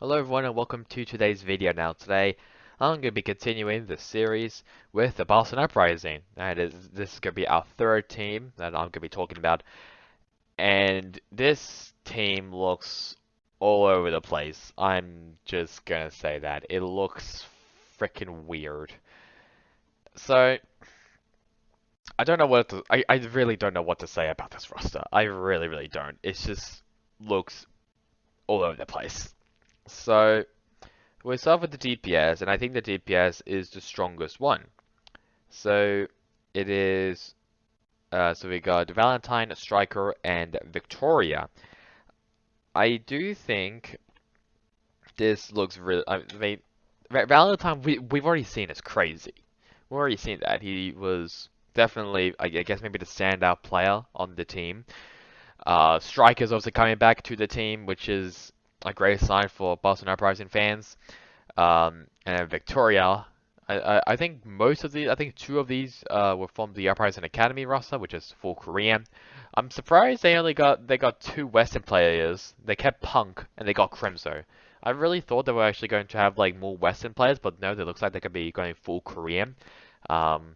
Hello everyone and welcome to today's video. Now today I'm going to be continuing the series with the Boston Uprising. This is going to be our third team that I'm going to be talking about, and this team looks all over the place. I'm just going to say that. It looks freaking weird. So I don't know I really don't know what to say about this roster. I really don't. It just looks all over the place. So we start with the DPS, and I think the DPS is the strongest one. So it is. So we got Valentine, Striker, and Victoria. I do think this looks really. I mean, Valentine, we've already seen is crazy. We've already seen that he was definitely, I guess, maybe the standout player on the team. Striker's also coming back to the team, which is a great sign for Boston Uprising fans. And then Victoria, I think I think two of these were from the Uprising Academy roster, which is full Korean. I'm surprised they got two Western players. They kept Punk and they got Crimzo. I really thought they were actually going to have like more Western players, but no, it looks like they could be going full Korean, um,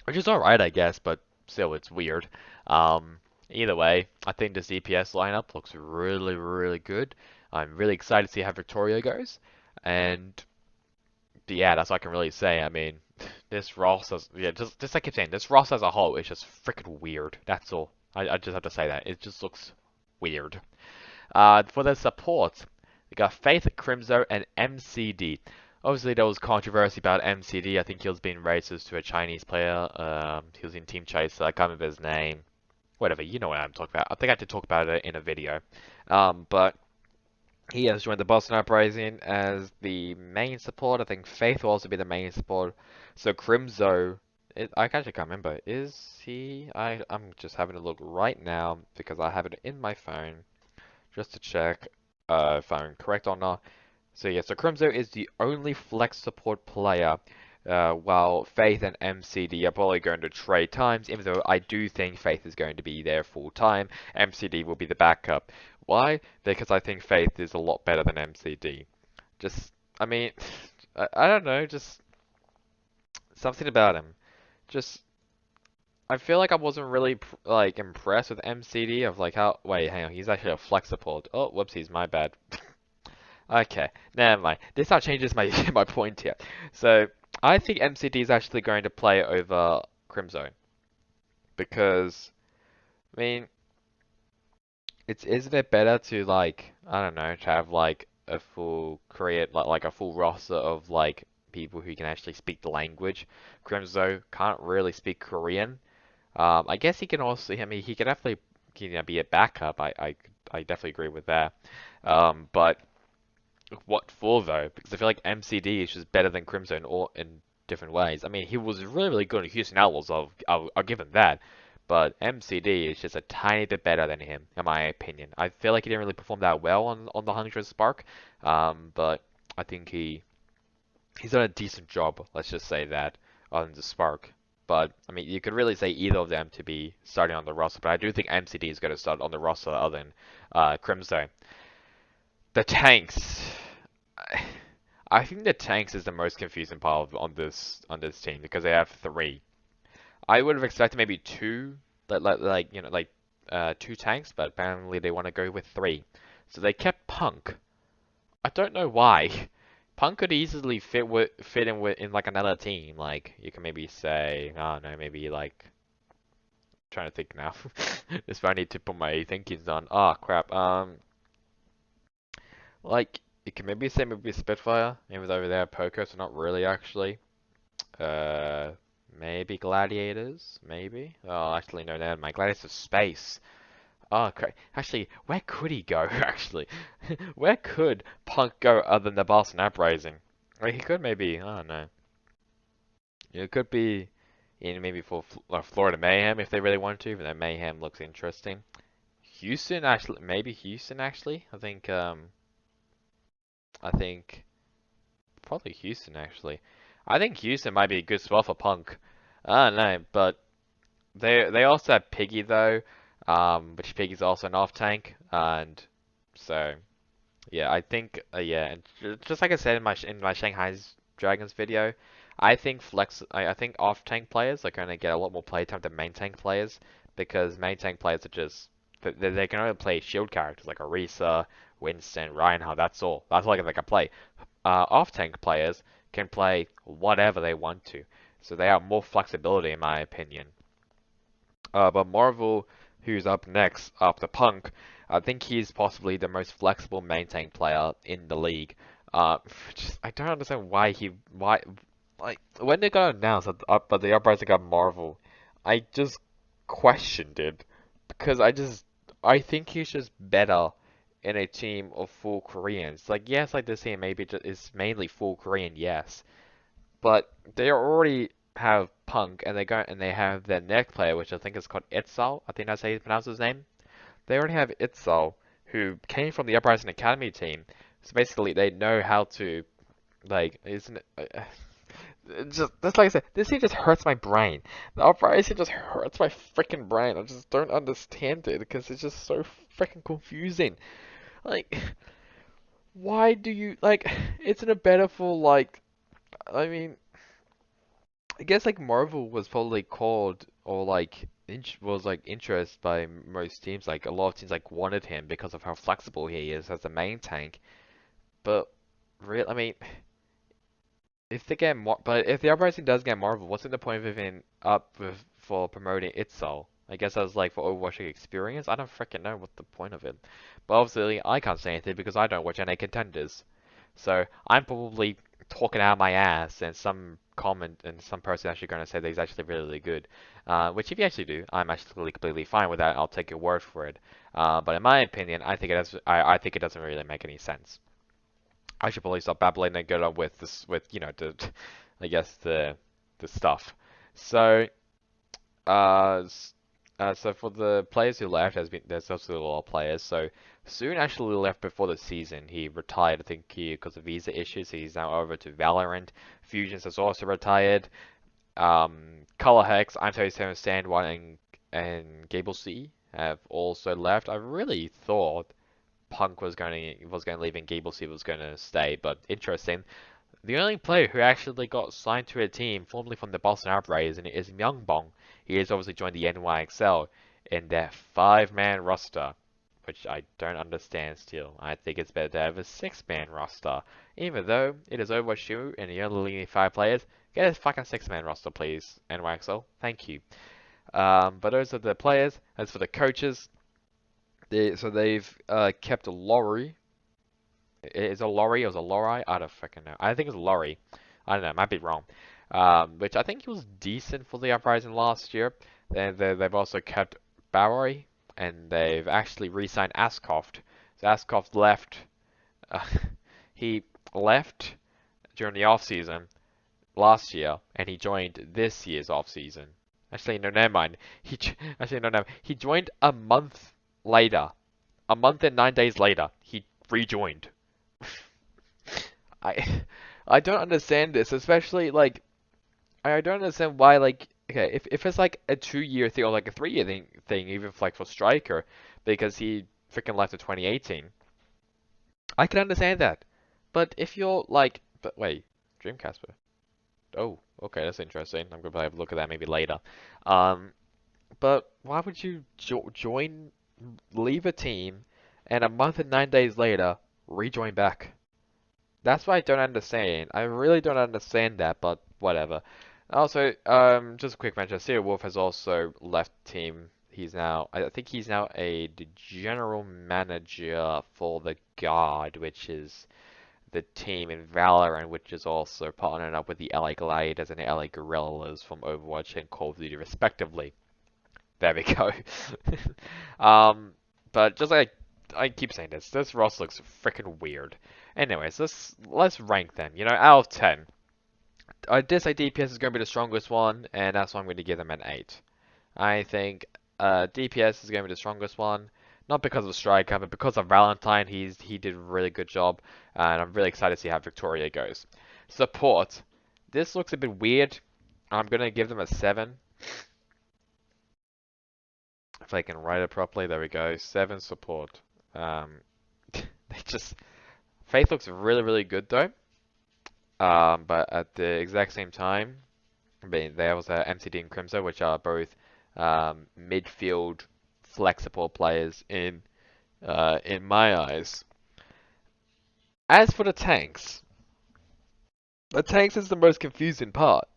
which is alright, I guess, but still, it's weird. Either way, I think this DPS lineup looks really good. I'm really excited to see how Victoria goes, and yeah, that's all I can really say. I mean, this roster, yeah, just like I keep saying, this roster as a whole is just freaking weird. That's all. I just have to say that. It just looks weird. For the support, we got Faith, Crimzo, and MCD. Obviously, there was controversy about MCD. I think he was being racist to a Chinese player. He was in Team Chaser. I can't remember his name. Whatever, you know what I'm talking about. I think I had to talk about it in a video. But he has joined the Boston Uprising as the main support. I think Faith will also be the main support. So Crimzo, I actually can't remember. Is he? I'm just having a look right now because I have it in my phone just to check if I'm correct or not. So yeah, so Crimzo is the only flex support player, while Faith and MCD are probably going to trade times, even though I do think Faith is going to be there full time. MCD will be the backup. Why? Because I think Faith is a lot better than MCD. Just, I mean, I don't know, just something about him. Just, I feel like I wasn't really like impressed with MCD of like how. Wait, hang on, he's actually a flex support. Oh, whoopsies, my bad. Okay, never mind. This now changes my my point here. So I think MCD is actually going to play over Crimzone because I mean isn't it better to like I don't know to have like a full create like a full roster of like people who can actually speak the language. Crimzo can't really speak Korean. I guess he can also I mean he can definitely be a backup. I definitely agree with that. But what for though? Because I feel like MCD is just better than Crimson all in different ways. I mean, he was really good in Houston Outlaws. I'll give him that. But MCD is just a tiny bit better than him, in my opinion. I feel like he didn't really perform that well on the 100 Spark, but I think he's done a decent job. Let's just say that on the Spark. But I mean, you could really say either of them to be starting on the roster. But I do think MCD is going to start on the roster other than Crimson. The tanks. I think the tanks is the most confusing part on this team because they have three. I would have expected maybe two, like you know like two tanks, but apparently they want to go with three. So they kept Punk. I don't know why. Punk could easily fit in with in like another team. Like you can maybe say I don't know maybe like trying to think now. This I need to put my thinkings on. Ah crap. Like, you can maybe say maybe Spitfire, even though they're poker, so not really actually. Uh, Maybe Gladiators, maybe? Oh, actually, no, never mind. Gladiators of Space. Oh, okay. Actually, where could he go, actually? Where could Punk go other than the Boston Uprising? Well, he could maybe, I don't know. It could be in maybe for Florida Mayhem if they really want to, even though Mayhem looks interesting. Houston, actually, maybe Houston, actually. I think probably Houston actually. I think Houston might be a good spot for Punk. I don't know, but they also have Piggy though, which Piggy's also an off tank, and so Yeah, I think yeah, and just like I said in my Shanghai's Dragons video, I think I think off tank players are going to get a lot more playtime than main tank players because main tank players are just they can only play shield characters like Orisa, Winston, Reinhardt. That's all they can play. Off tank players can play whatever they want to, so they have more flexibility in my opinion. But Marvel, who's up next after Punk, I think he's possibly the most flexible main tank player in the league. I don't understand why like when they got announced but the Uprising got Marvel, I just questioned it because I think he's just better in a team of full Koreans. Like yes, like this team maybe just is mainly full Korean, yes, but they already have Punk, and they have their next player, which I think is called Itzal. I think that's how you pronounce his name. They already have Itzal, who came from the Uprising Academy team. So basically, they know how to like. Isn't it? Just that's like I said. This thing just hurts my brain. The Uprising just hurts my freaking brain. I just don't understand it because it's just so freaking confusing. Like, why do you like? Isn't it better for like? I mean, I guess like Marvel was probably called or like was like interest by most teams. Like a lot of teams like wanted him because of how flexible he is as a main tank. But real, I mean, if they get but if the Uprising does get Marvel, what's the point of even up with, for promoting itself? I guess as like for Overwatching experience. I don't freaking know what the point of it. But obviously, I can't say anything because I don't watch any contenders. So I'm probably talking out of my ass, and some comment and some person actually going to say that he's actually really, really good. Which if you actually do, I'm actually completely fine with that. I'll take your word for it. But in my opinion, I think it does. I think it doesn't really make any sense. I should probably stop babbling and get on with this, with I guess the stuff. So uh, so for the players who left, there's also a lot of players. So Soon actually left before the season. He retired, I think, because of visa issues. He's now over to Valorant. Fusions has also retired. Color Hex, I'm 37 Stand One, and Gable C have also left. I really thought Punk was going to leave and Gable C was going to stay, but interesting. The only player who actually got signed to a team formerly from the Boston Uprising is Myungbong. He has obviously joined the NYXL in their five-man roster, which I don't understand still. I think it's better to have a six-man roster. Even though it is Overwatch 2 and you only need five players, get a fucking six-man roster, please, NYXL. Thank you. But those are the players. As for the coaches, so they've kept Laurie. Is it Laurie or is it Laurie? I don't fucking know. I think it's Laurie. I don't know. Might be wrong. Which I think he was decent for the Uprising last year. They've also kept Bowery, and they've actually re-signed Ascoft. So Ascoft left. Uh, he left during the off season last year, and he joined this year's off season. Actually, no, never mind. Actually no. He joined a month later. A month and 9 days later, he rejoined. I I don't understand this, especially like I don't understand why like okay, if it's like a 2 year thing or like a 3 year thing even like for Striker because he freaking left in 2018. I can understand that. But if you're like but wait, Dreamcasper. Oh, okay, that's interesting. I'm gonna have a look at that maybe later. Um but why would you join leave a team and a month and 9 days later rejoin back? That's what I don't understand. I really don't understand that, but whatever. Also, just a quick mention, Cedar Wolf has also left the team. I think he's now the general manager for the Guard, which is the team in Valorant, which is also partnered up with the LA Gladiators and the LA Guerrillas from Overwatch and Call of Duty, respectively. There we go. Um, but just like I keep saying this roster looks freaking weird. Anyways, let's rank them. You know, out of 10, I did say DPS is going to be the strongest one, and that's why I'm going to give them an 8. I think DPS is going to be the strongest one, not because of Striker, but because of Valentine. He did a really good job, and I'm really excited to see how Victoria goes. Support. This looks a bit weird. I'm going to give them a 7. If I can write it properly, there we go. 7 support. They just Faith looks really, really good though. But at the exact same time, I mean, there was MCD and Crimson, which are both midfield flexible players in my eyes. As for the tanks is the most confusing part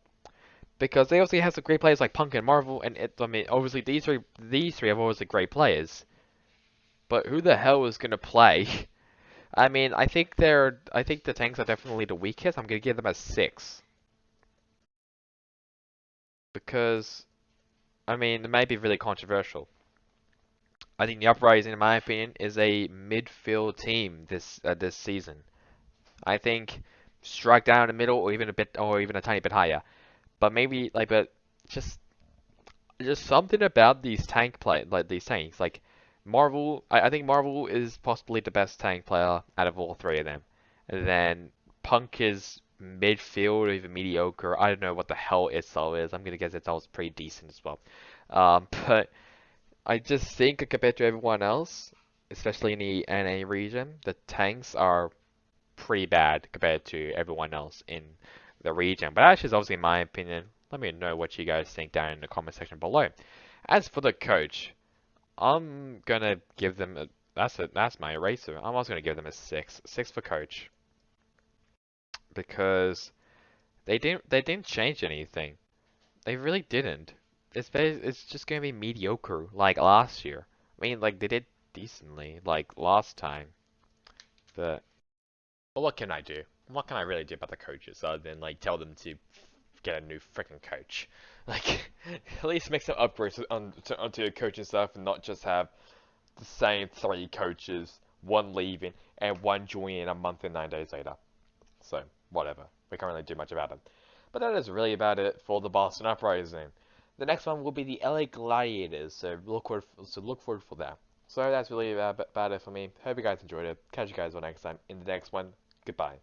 because they obviously have some great players like Punk and Marvel, and I mean, obviously these three are obviously great players. But who the hell is gonna play? I mean, I think the tanks are definitely the weakest. I'm gonna give them a 6 because I mean, it might be really controversial. I think the Uprising, in my opinion, is a midfield team this season. I think strike down in the middle, or even a bit, or even a tiny bit higher. But maybe like, but just just something about these like these tanks. Like Marvel, I think Marvel is possibly the best tank player out of all three of them. And then Punk is midfield or even mediocre. I don't know what the hell Itzel is. I'm gonna guess Itzel's pretty decent as well. But I just think compared to everyone else, especially in the NA region, the tanks are pretty bad compared to everyone else in the region. But that's just obviously my opinion. Let me know what you guys think down in the comment section below. As for the coach, I'm gonna give them a that's my eraser. I'm also gonna give them a 6. 6 for coach. Because they didn't change anything. They really didn't. It's just gonna be mediocre like last year. I mean like they did decently like last time. But what can I do? What can I really do about the coaches other than like tell them to get a new freaking coach? Like, at least make some upgrades onto your coaching stuff and not just have the same 3 coaches, one leaving and one joining a month and 9 days later. So, whatever. We can't really do much about it. But that is really about it for the Boston Uprising. The next one will be the LA Gladiators, so look forward for that. So that's really about it for me. Hope you guys enjoyed it. Catch you guys all next time in the next one. Goodbye.